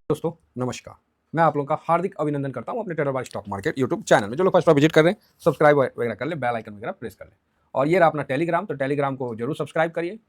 दोस्तों नमस्कार। मैं आप लोगों का हार्दिक अभिनंदन करता हूं अपने trader by stock market YouTube channel में। जो लोग फर्स्ट बार विजिट कर रहे हैं सब्सक्राइब वगैरह कर लें, बेल आइकन वगैरह प्रेस कर लें। और ये रहा अपना टेलीग्राम, तो टेलीग्राम को जरूर सब्सक्राइब करिए,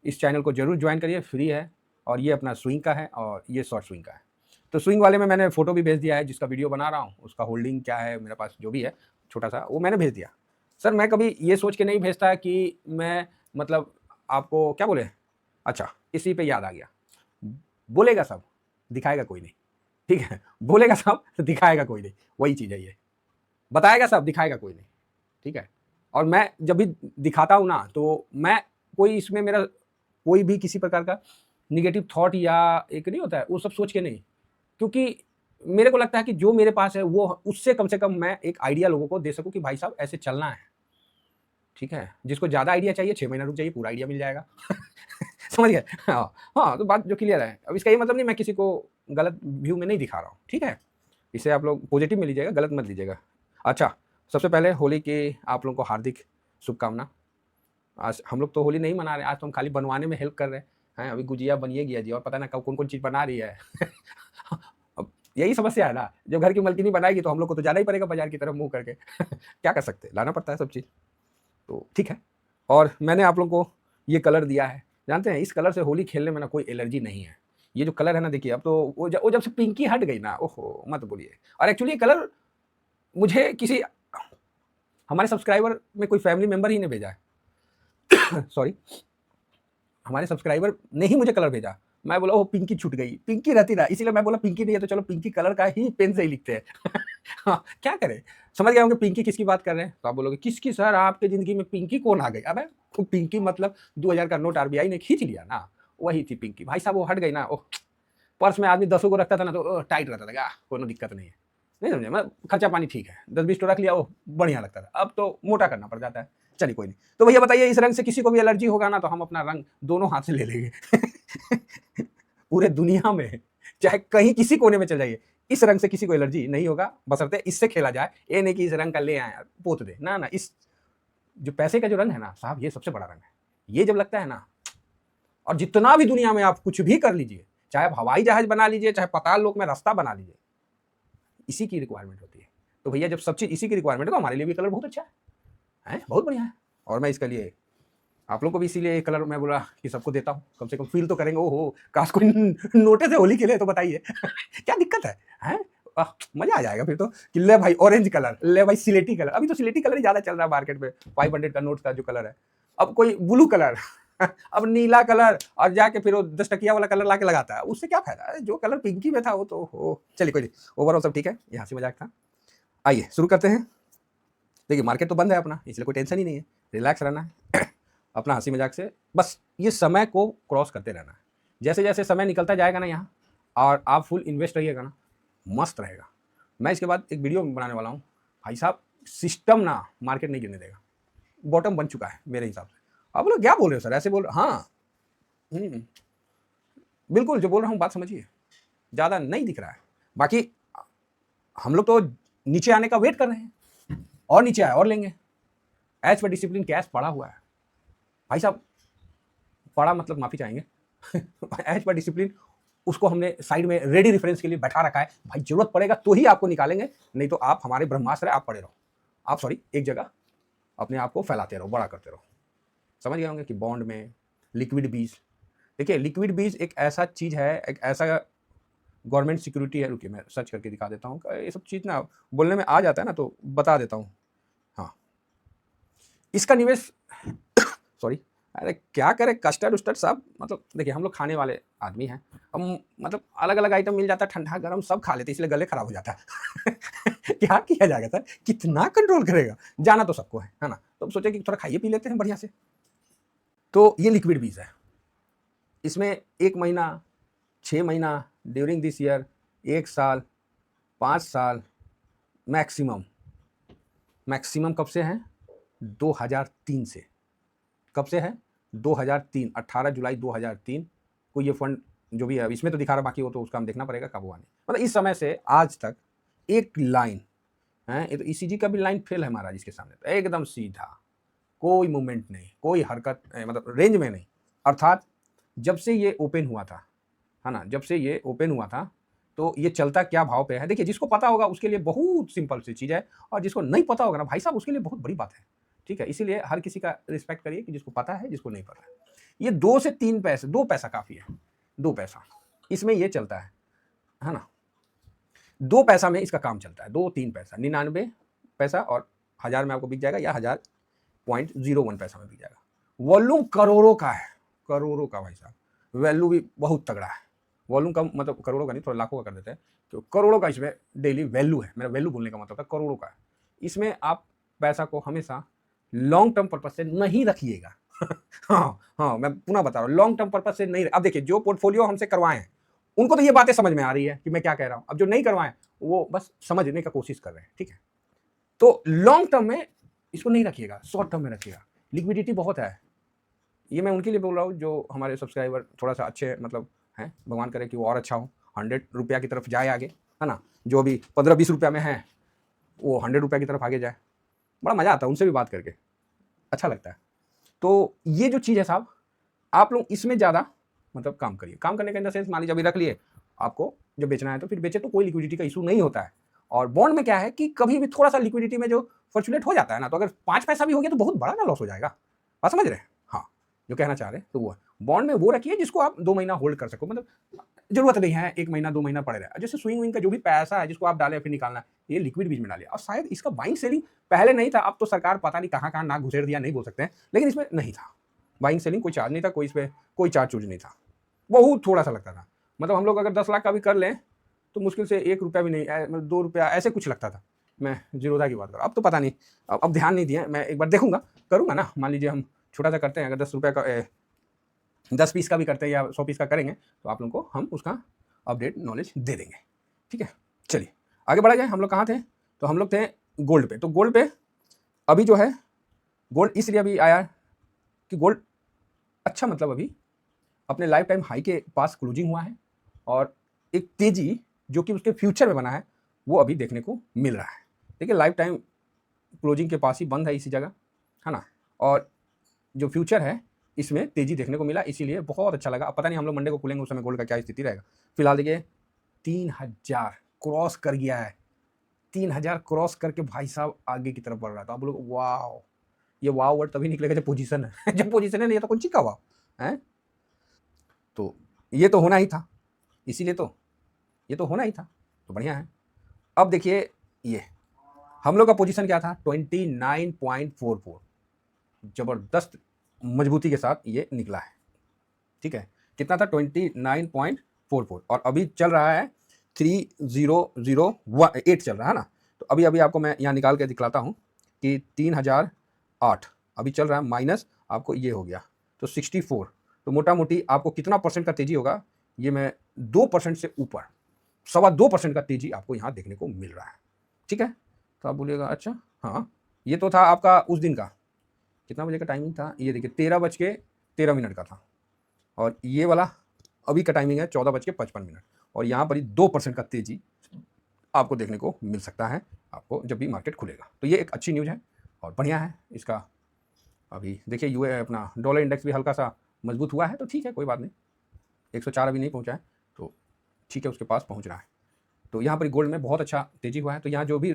इस चैनल को जरूर ज्वाइन करिए, फ्री है। और ये अपना स्विंग का है और ये शॉर्ट स्विंग का है। तो स्विंग वाले में मैंने फोटो भी भेज दिया है, जिसका वीडियो बना रहा हूँ उसका होल्डिंग क्या है मेरे पास जो भी है छोटा सा वो मैंने भेज दिया। सर मैं कभी ये सोच के नहीं भेजता कि मैं मतलब आपको क्या बोले, अच्छा इसी पे याद आ गया, बोलेगा सब दिखाएगा कोई नहीं। ठीक है, बोलेगा सब दिखाएगा कोई नहीं, वही चीज है ये। बताएगा सब दिखाएगा कोई नहीं। ठीक है, और मैं जब भी दिखाता हूं ना तो मैं कोई इसमें मेरा कोई भी किसी प्रकार का निगेटिव थॉट या एक नहीं होता है वो सब सोच के नहीं, क्योंकि मेरे को लगता है कि जो मेरे पास है वो उससे कम से कम मैं एक आइडिया लोगों को दे सकूं कि भाई साहब ऐसे चलना है। ठीक है, जिसको ज्यादा आइडिया चाहिए 6 महीना रुक जाइए, पूरा आइडिया मिल जाएगा। समझ गए? हाँ हाँ, तो बात जो क्लियर है। अब इसका ये मतलब नहीं मैं किसी को गलत व्यू में नहीं दिखा रहा हूँ। ठीक है, इसे आप लोग पॉजिटिव में लीजिएगा, गलत मत लीजिएगा। अच्छा, सबसे पहले होली की आप लोगों को हार्दिक शुभकामना। आज हम लोग तो होली नहीं मना रहे, आज तो हम खाली बनवाने में हेल्प कर रहे हैं। अभी गुजिया बनिए गया जी, और पता ना कब कौन कौन चीज़ बना रही है। अब यही समस्या है ना, जब घर की मलकिनी बनाएगी तो हम लोग को तो जाना ही पड़ेगा बाजार की तरफ मुंह करके। क्या कर सकते हैं, लाना पड़ता है सब चीज़। तो ठीक है, और मैंने आप लोगों को ये कलर दिया है। जानते हैं इस कलर से होली खेलने में ना कोई एलर्जी नहीं है। ये जो कलर है ना, देखिए अब तो वो जब से पिंकी हट गई ना, ओहो मत बोलिए। और एक्चुअली ये कलर मुझे किसी हमारे सब्सक्राइबर में कोई फैमिली मेंबर ही ने भेजा है। सॉरी, हमारे सब्सक्राइबर ने ही मुझे कलर भेजा। मैं बोला ओ पिंकी छूट गई, पिंकी रहती ना, इसीलिए मैं बोला पिंकी नहीं है तो चलो पिंकी कलर का ही पेन से ही लिखते हैं। हाँ, क्या करें, समझ गए होंगे पिंकी किसकी बात कर रहे हैं। तो आप बोलोगे किसकी सर, आपके जिंदगी में पिंकी कौन आ गई? अबे वो पिंकी मतलब 2000 का नोट आरबीआई ने खींच लिया ना, वही थी पिंकी। भाई साहब वो हट गई ना, ओह पर्स में आदमी 10 को रखता था ना तो टाइट रहता था, कोनो दिक्कत नहीं है। नहीं समझे, मैं खर्चा पानी ठीक है, 10-20 तो रख लिया वो बढ़िया लगता था, अब तो मोटा करना पड़ जाता है। चलिए कोई नहीं। तो भैया बताइए, इस रंग से किसी को भी एलर्जी होगा ना तो हम अपना रंग दोनों हाथ से ले लेंगे। पूरे दुनिया में चाहे कहीं किसी कोने में चल जाइए, इस रंग से किसी को एलर्जी नहीं होगा, बशर्ते इससे खेला जाए। ये नहीं कि इस रंग का ले आए पोत दे, ना ना। इस जो पैसे का जो रंग है ना साहब, ये सबसे बड़ा रंग है। ये जब लगता है ना, और जितना भी दुनिया में आप कुछ भी कर लीजिए, चाहे आप हवाई जहाज बना लीजिए, चाहे पाताल लोक में रास्ता बना लीजिए, इसी की रिक्वायरमेंट होती है। तो भैया जब सब चीज इसी की रिक्वायरमेंट है तो हमारे लिए भी कलर बहुत अच्छा है, बहुत बढ़िया है। और मैं इसके लिए आप लोग को भी इसीलिए ये कलर मैं बोला कि सबको देता हूँ, कम से कम फील तो करेंगे। ओहो काश कोई नोटिस है होली के लिए तो बताइए। क्या दिक्कत है, हैं? मजा आ जाएगा फिर तो कि ले भाई ऑरेंज कलर, ले भाई सिलेटी कलर। अभी तो सिलेटी कलर ही ज्यादा चल रहा है मार्केट में, 500 का नोट का जो कलर है। अब कोई ब्लू कलर, अब नीला कलर, और जाके फिर वो 10 टकिया वाला कलर लाके लगाता है, उससे क्या फायदा है? जो कलर पिंकी में था वो तो हो। चलिए कोई नहीं, ओवरऑल सब ठीक है, ये हंसी मजाक था। आइए शुरू करते हैं। देखिए मार्केट तो बंद है अपना, इसलिए कोई टेंशन ही नहीं है, रिलैक्स रहना है। अपना हंसी मजाक से बस ये समय को क्रॉस करते रहना है। जैसे जैसे समय निकलता जाएगा ना यहाँ, और आप फुल इन्वेस्ट रहिएगा ना, मस्त रहेगा। मैं इसके बाद एक वीडियो बनाने वाला हूँ। भाई साहब सिस्टम ना मार्केट नहीं गिरने देगा, बॉटम बन चुका है मेरे हिसाब से। आप लोग क्या बोल रहे हो सर, ऐसे बोल रहे? हाँ बिल्कुल जो बोल रहा हूँ बात समझिए, ज़्यादा नहीं दिख रहा है। बाकी हम लोग तो नीचे आने का वेट कर रहे हैं, और नीचे आए और लेंगे। एज पर डिसिप्लिन कैश पड़ा हुआ है भाई साहब, पड़ा मतलब माफी चाहेंगे। एज पर डिसिप्लिन उसको हमने साइड में रेडी रेफरेंस के लिए बैठा रखा है। भाई जरूरत पड़ेगा तो ही आपको निकालेंगे, नहीं तो आप हमारे ब्रह्मास्त्र आप पड़े रहो। आप सॉरी एक जगह अपने आप को फैलाते रहो, बड़ा करते रहो। समझ गए होंगे कि बॉन्ड में लिक्विड बीज, देखिए लिक्विड बीज एक ऐसा चीज है, एक ऐसा गवर्नमेंट सिक्योरिटी है। रुकिए मैं सर्च करके दिखा देता हूँ, ये सब चीज ना बोलने में आ जाता है ना तो बता देता हूँ। हाँ, इसका निवेश सॉरी, अरे क्या करें कस्टर्ड उस्टर्ड सब, मतलब देखिए हम लोग खाने वाले आदमी हैं, हम मतलब अलग अलग आइटम मिल जाता है, ठंडा गर्म सब खा लेते हैं, इसलिए गले खराब हो जाता है। क्या किया जाएगा सर, कितना कंट्रोल करेगा, जाना तो सबको है ना। तो सोचे कि थोड़ा खाइए पी लेते हैं बढ़िया से। तो ये लिक्विड बीज है, इसमें 1 महीना, 6 महीना, ड्यूरिंग दिस ईयर, 1 साल, 5 साल, मैक्सिमम मैक्सिमम कब से है? 2003 से। कब से है? 2003, 18 जुलाई 2003 को ये फंड जो भी है, इसमें तो दिखा रहा, बाकी वो तो उसका हम देखना पड़ेगा कब हुआ नहीं। मतलब इस समय से आज तक एक लाइन है, ये तो ईसीजी का भी लाइन फेल है महाराज इसके सामने, तो एकदम सीधा, कोई मूवमेंट नहीं, कोई हरकत मतलब रेंज में नहीं। अर्थात जब से ये ओपन हुआ था, है ना, जब से ये ओपन हुआ था तो ये चलता क्या भाव पे है। देखिए जिसको पता होगा उसके लिए बहुत सिंपल सी चीज़ है, और जिसको नहीं पता होगा ना भाई साहब उसके लिए बहुत बड़ी बात है। ठीक है, इसीलिए हर किसी का रिस्पेक्ट करिए कि जिसको पता है, जिसको नहीं पता है। ये 2 से 3 पैसे, 2 पैसा काफ़ी है, 2 पैसा इसमें ये चलता है ना। 2 पैसा में इसका काम चलता है, 2-3 पैसा, 99 पैसा और 1000 में आपको बिक जाएगा, या 1000.01 पैसा में बिक जाएगा। वॉल्यूम करोड़ों का है, करोड़ों का भाई साहब, वैल्यू भी बहुत तगड़ा है। वॉल्यूम का मतलब करोड़ों का नहीं, थोड़ा लाखों का कर देते हैं, तो करोड़ों का इसमें डेली वैल्यू है। मेरा वैल्यू बोलने का मतलब था करोड़ों का है। इसमें आप पैसा को हमेशा लॉन्ग टर्म पर्पज से नहीं रखिएगा। हाँ, मैं पुनः बता रहा हूँ, लॉन्ग टर्म पर्पज से नहीं। अब देखिए जो पोर्टफोलियो हमसे करवाए हैं उनको तो ये बातें समझ में आ रही है कि मैं क्या कह रहा हूँ। अब जो नहीं करवाए वो बस समझने का कोशिश कर रहे हैं, ठीक है। तो लॉन्ग टर्म में इसको नहीं रखिएगा, शॉर्ट टर्म में रखिएगा। लिक्विडिटी बहुत है। ये मैं उनके लिए बोल रहा हूँ जो हमारे सब्सक्राइबर थोड़ा सा अच्छे मतलब हैं, भगवान करे कि वो और अच्छा हो, 100 रुपया की तरफ जाए आगे, है ना। जो अभी 15-20 रुपया में है वो 100 रुपया की तरफ आगे जाए। बड़ा मज़ा आता है उनसे भी बात करके, अच्छा लगता है। तो ये जो चीज़ है साहब, आप लोग इसमें ज़्यादा मतलब काम करिए। काम करने का इन द सेंस, मान लीजिए अभी रख लिए, आपको जब बेचना है तो फिर बेचे, तो कोई लिक्विडिटी का इशू नहीं होता है। और बॉन्ड में क्या है कि कभी भी थोड़ा सा लिक्विडिटी में जो फॉर्चुनेट हो जाता है ना, तो अगर 5 पैसा भी हो गया तो बहुत बड़ा ना लॉस हो जाएगा। बात समझ रहे हैं? हाँ, जो कहना चाह रहे हैं तो वो है। बॉन्ड में वो रखिए जिसको आप 2 महीना होल्ड कर सको, मतलब जरूरत नहीं है 1 महीना 2 महीना पड़े रहे। जैसे स्विंग विंग का जो भी पैसा है जिसको आप डालें फिर निकालना है, ये लिक्विड बीज में डालिए। और शायद इसका बाइंग सेलिंग पहले नहीं था, अब तो सरकार पता नहीं कहाँ कहाँ नाक घुसेड़ दिया, नहीं बोल सकते हैं, लेकिन इसमें नहीं था बाइंग सेलिंग, कोई चार्ज नहीं था, कोई इस पर कोई चार्ज चूज नहीं था, बहुत थोड़ा सा लगता था। मतलब हम लोग अगर 10 लाख का भी कर लें तो मुश्किल से 1 रुपया भी नहीं, मतलब 2 रुपया ऐसे कुछ लगता था। मैं जीरोधा की बात कर रहा हूँ, अब तो पता नहीं, अब ध्यान नहीं दिया। मैं एक बार देखूंगा, करूंगा ना। मान लीजिए हम छोटा सा करते हैं, अगर 10 रुपया का 10 पीस का भी करते हैं या 100 पीस का करेंगे तो आप लोगों को हम उसका अपडेट नॉलेज दे देंगे, ठीक है। चलिए आगे बढ़ा जाए। हम लोग कहाँ थे? तो हम लोग थे गोल्ड पे। तो गोल्ड पे अभी जो है, गोल्ड इसलिए अभी आया कि गोल्ड अच्छा मतलब अभी अपने लाइफ टाइम हाई के पास क्लोजिंग हुआ है, और एक तेजी जो कि उसके फ्यूचर में बना है वो अभी देखने को मिल रहा है। देखिए लाइफ टाइम क्लोजिंग के पास ही बंद है इसी जगह, है ना। और जो फ्यूचर है इसमें तेजी देखने को मिला, इसीलिए बहुत अच्छा लगा। अब पता नहीं हम लोग मंडे को खुलेंगे उस समय गोल्ड का क्या स्थिति रहेगा। फिलहाल देखिए 3000 क्रॉस कर गया है, 3000 क्रॉस करके भाई साहब आगे की तरफ बढ़ रहा था। आप लोग वाह, ये वाह वर्ड तभी निकलेगा जब पोजीशन है। जब पोजीशन है नहीं तो कौन सी का वाह है। तो ये तो होना ही था, इसीलिए तो ये तो होना ही था, तो बढ़िया है। अब देखिए ये हम लोग का पोजीशन क्या था, 29.44, जबरदस्त मजबूती के साथ ये निकला है, ठीक है। कितना था? 29.44, और अभी चल रहा है 3008 चल रहा है ना। तो अभी अभी आपको मैं यहाँ निकाल के दिखलाता हूँ कि 3008 अभी चल रहा है, माइनस आपको ये हो गया तो 64। तो मोटा मोटी आपको कितना परसेंट का तेजी होगा, ये मैं 2% से ऊपर 2.25% का तेजी आपको यहाँ देखने को मिल रहा है, ठीक है। तो आप बोलिएगा अच्छा हाँ, ये तो था आपका उस दिन का, कितना बजे का टाइमिंग था, ये देखिए 13:13 का था, और ये वाला अभी का टाइमिंग है 14:55, और यहाँ पर ही 2% का तेजी आपको देखने को मिल सकता है आपको जब भी मार्केट खुलेगा। तो ये एक अच्छी न्यूज़ है और बढ़िया है इसका। अभी देखिए यूए अपना डॉलर इंडेक्स भी हल्का सा मजबूत हुआ है, तो ठीक है कोई बात नहीं, 104 अभी नहीं पहुँचा है, तो ठीक है उसके पास पहुँच रहा है। तो यहाँ पर गोल्ड में बहुत अच्छा तेजी हुआ है। तो यहाँ जो भी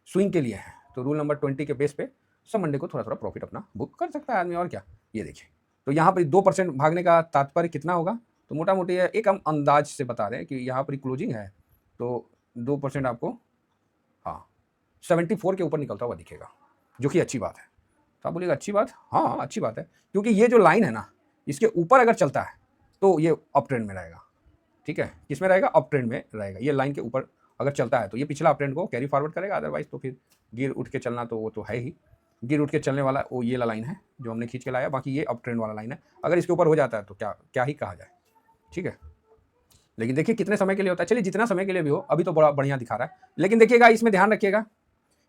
स्विंग के लिए है तो रूल नंबर 20 के बेस पे सब मंडे को थोड़ा थोड़ा प्रॉफिट अपना बुक कर सकता है आदमी, और क्या। ये देखिए तो यहाँ पर 2% भागने का तात्पर्य कितना होगा, तो मोटा मोटी एक हम अंदाज से बता रहे हैं कि यहाँ पर क्लोजिंग है तो 2% आपको हाँ 74 के ऊपर निकलता हुआ दिखेगा, जो कि अच्छी बात है। तो आप बोलिएगा अच्छी बात, हाँ अच्छी बात है, क्योंकि ये जो लाइन है ना इसके ऊपर अगर चलता है तो ये अप ट्रेंड में रहेगा, ठीक है। किसमें रहेगा? अप ट्रेंड में रहेगा। ये लाइन के ऊपर अगर चलता है तो ये पिछला अप ट्रेंड को कैरी फॉरवर्ड करेगा, अदरवाइज तो फिर गिर उठ के चलना तो वो तो है ही। गिर उठ के चलने वाला वो ये लाइन है जो हमने खींच के लाया, बाकी ये अप ट्रेंड वाला लाइन है। अगर इसके ऊपर हो जाता है तो क्या क्या ही कहा जाए, ठीक है। लेकिन देखिए कितने समय के लिए होता है, चलिए जितना समय के लिए भी हो, अभी तो बड़ा बढ़िया दिखा रहा है। लेकिन देखिएगा इसमें ध्यान रखिएगा,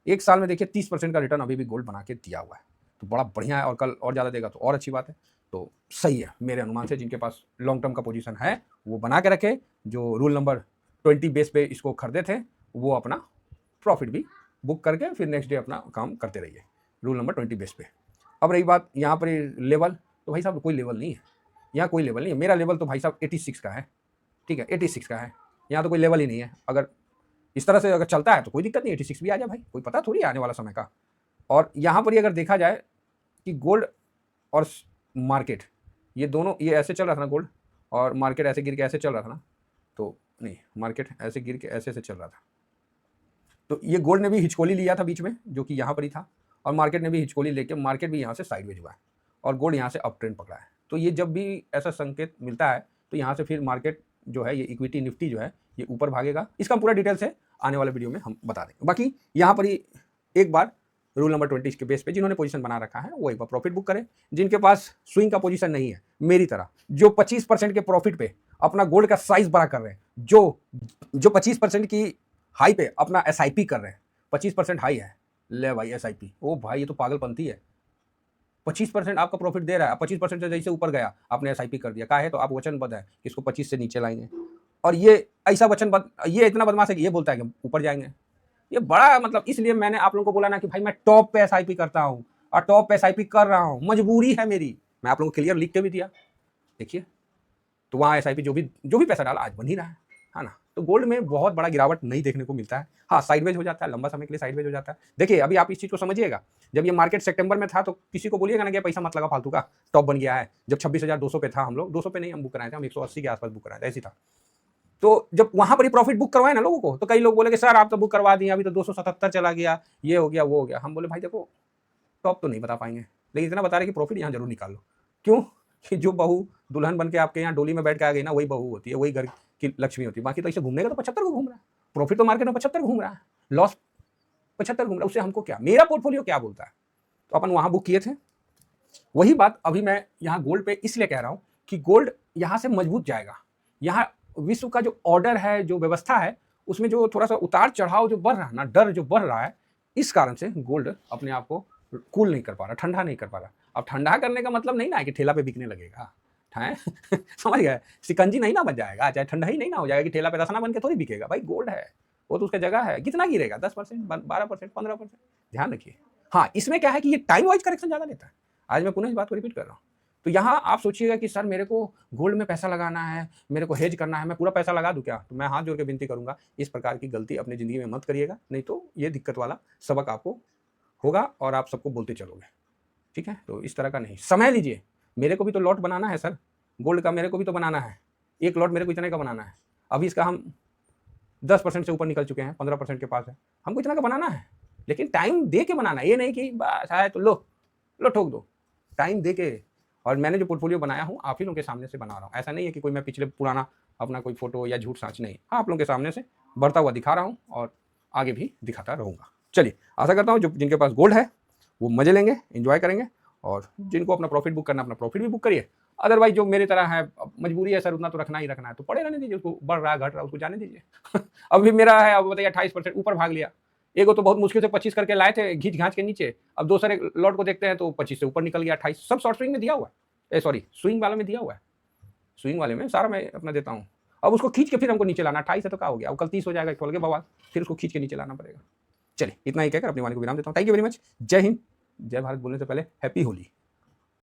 1 साल में देखिए 30% का रिटर्न अभी भी गोल्ड बना के दिया हुआ है, तो बड़ा बढ़िया है। और कल और ज़्यादा देगा तो और अच्छी बात है। तो सही है मेरे अनुमान से, जिनके पास लॉन्ग टर्म का पोजीशन है वो बना के रखे, जो रूल नंबर 20 बेस पे इसको खरीदे थे वो अपना प्रॉफिट भी बुक करके फिर नेक्स्ट डे अपना काम करते रहिए रूल नंबर 20 बेस पे। अब रही बात यहाँ पर लेवल, तो भाई साहब कोई लेवल नहीं है यहाँ, कोई लेवल नहीं है। मेरा लेवल तो भाई साहब 86 का है, ठीक है 86 का है। यहाँ तो कोई लेवल ही नहीं है। अगर इस तरह से अगर चलता है तो कोई दिक्कत नहीं, 86 भी आ जाए भाई, कोई पता थोड़ी आने वाला समय का। और यहाँ पर ही अगर देखा जाए कि गोल्ड और मार्केट ये दोनों, ये ऐसे चल रहा था ना गोल्ड, और मार्केट ऐसे गिर के ऐसे चल रहा था ना, तो नहीं, मार्केट ऐसे गिर के ऐसे चल रहा था, तो ये गोल्ड ने भी हिचकोली लिया था बीच में, जो कि यहाँ पर ही था, और मार्केट ने भी हिचकोली लेके मार्केट भी यहाँ से साइडवेज हुआ है और गोल्ड यहाँ से अप ट्रेंड पकड़ा है। तो ये जब भी ऐसा संकेत मिलता है तो यहाँ से फिर मार्केट जो है, ये इक्विटी निफ्टी जो है ये ऊपर भागेगा। इसका पूरा डिटेल से आने वाले वीडियो में हम बता देंगे। बाकी यहाँ पर ही एक बार रूल नंबर 20 के बेस पे जिन्होंने पोजीशन बना रखा है वो एक बार प्रॉफिट बुक करें। जिनके पास स्विंग का पोजीशन नहीं है, मेरी तरह, जो 25% के प्रॉफिट पे अपना गोल्ड का साइज बड़ा कर रहे हैं, जो 25% की हाई पे अपना एसआईपी कर रहे हैं, 25% हाई है, ले भाई एसआईपी, ओ भाई ये तो पागलपंती है। 25% आपका प्रॉफिट दे रहा है, 25% से जैसे ऊपर गया आपने एसआईपी कर दिया, का है तो आप वचनबद्ध है कि इसको 25 से नीचे लाएंगे, और ये ऐसा वचनबद्ध, ये इतना बदमाश है कि ये बोलता है कि ऊपर जाएंगे। ये बड़ा मतलब, इसलिए मैंने आप लोगों को बोला ना कि भाई मैं टॉप पे एसआईपी करता हूँ और टॉप पे एसआईपी कर रहा हूँ, मजबूरी है मेरी। मैं आप लोगों को क्लियर लिख के भी दिया, देखिए। तो वहाँ एसआईपी जो भी पैसा डाला आज बन ही रहा है ना। तो गोल्ड में बहुत बड़ा गिरावट नहीं देखने को मिलता है। हाँ, साइडवेज हो जाता है, लंबा समय के लिए साइडवेज हो जाता है। देखिए अभी आप इस चीज़ को समझिएगा, जब ये मार्केट सितंबर में था तो किसी को बोलिएगा ना कि पैसा मत लगा फालतू का, टॉप बन गया है। जब 26,200 पे था, हम लोग 200 पे नहीं हम बुक कराए थे, हम 180 के आसपास बुक कराए थे, ऐसी था। तो जब वहां पर ही प्रॉफिट बुक करवाए ना लोगों को, तो कई लोग बोले कि सर आप तो बुक करवा दिए, अभी तो 277 चला गया, ये हो गया वो हो गया। हम बोले भाई देखो, टॉप तो नहीं बता पाएंगे, लेकिन इतना बता रहे कि प्रॉफिट यहाँ जरूर निकाल लो। क्यों कि जो बहू दुल्हन बन के आपके यहाँ डोली में बैठ के आ गई ना, वही बहू होती है, वही घर की लक्ष्मी होती है। बाकी तो ऐसे घूमने का तो 75 को घूम रहा है, प्रॉफिट तो मार्केट में 75 घूम रहा है, लॉस 75 घूम रहा है, उससे हमको क्या, मेरा पोर्टफोलियो क्या बोलता है। तो अपन वहां बुक किए थे। वही बात अभी मैं यहाँ गोल्ड पे इसलिए कह रहा हूँ कि गोल्ड यहाँ से मजबूत जाएगा। यहाँ विश्व का जो ऑर्डर है, जो व्यवस्था है, उसमें जो थोड़ा सा उतार चढ़ाव जो बढ़ रहा है ना, डर जो बढ़ रहा है, इस कारण से गोल्ड अपने आप को कूल नहीं कर पा रहा, ठंडा नहीं कर पा रहा। अब ठंडा करने का मतलब नहीं ना है कि ठेला पे बिकने लगेगा, है समझ गए, शिकंजी नहीं ना बन जाएगा, चाहे ठंडा ही नहीं ना हो जाएगा कि ठेला पे रसना बन के थोड़ी बिकेगा। भाई गोल्ड है, वो तो उसका जगह है, कितना गिरेगा, 10%, 12%, 15%, ध्यान रखिए। हाँ, इसमें क्या है कि ये टाइम वाइज करेक्शन ज्यादा लेता है। आज मैं पुनः इस बात को रिपीट कर रहा हूँ। तो यहाँ आप सोचिएगा कि सर मेरे को गोल्ड में पैसा लगाना है, मेरे को हेज करना है, मैं पूरा पैसा लगा दूं क्या? तो मैं हाथ जोड़ के विनती करूंगा, इस प्रकार की गलती अपनी जिंदगी में मत करिएगा, नहीं तो ये दिक्कत वाला सबक आपको होगा और आप सबको बोलते चलोगे, ठीक है। तो इस तरह का नहीं, समय लीजिए। मेरे को भी तो लॉट बनाना है सर, गोल्ड का मेरे को भी तो बनाना है। एक लॉट मेरे को इतने का बनाना है। अभी इसका हम 10% से ऊपर निकल चुके हैं, 15% के पास है, हमको इतना का बनाना है, लेकिन टाइम दे के बनाना है। ये नहीं कि बस आए तो लो ठोक दो, टाइम दे के। और मैंने जो पोर्टफोलियो बनाया हूँ आप ही लोगों के सामने से बना रहा हूँ। ऐसा नहीं है कि कोई मैं पिछले पुराना अपना कोई फोटो या झूठ साँच, नहीं, आप लोगों के सामने से बढ़ता हुआ दिखा रहा हूँ और आगे भी दिखाता रहूँगा। चलिए, आशा करता हूँ जो जिनके पास गोल्ड है वो मजे लेंगे, एंजॉय करेंगे, और जिनको अपना प्रॉफिट बुक करना, अपना प्रॉफिट भी बुक करिए। अदरवाइज जो मेरी तरह है, मजबूरी है सर उतना तो रखना ही रखना है, तो पड़े रहने दीजिए, उसको बढ़ रहा है घट रहा है उसको जाने दीजिए। अभी मेरा है, अब बताइए 28% ऊपर भाग लिया। एगो तो बहुत मुश्किल से 25 करके लाए थे घींच घांच के नीचे, अब दूसरे एक लॉट को देखते हैं तो 25 से ऊपर निकल गया, 28। सब शॉर्ट स्विंग में दिया हुआ है, सॉरी स्विंग वाले में दिया हुआ है, स्विंग वाले में सारा मैं अपना देता हूँ। अब उसको खींच के फिर हमको नीचे लाना, 28 है तो क्या हो गया, अब कल 30 हो जाएगा, खोल के बवाल, फिर उसको खींच के नीचे लाना पड़ेगा। चलिए, इतना ही कहकर अपनी वाणी को विराम देता हूँ। Thank you very much. जय हिंद, जय भारत बोलने से पहले हैप्पी होली।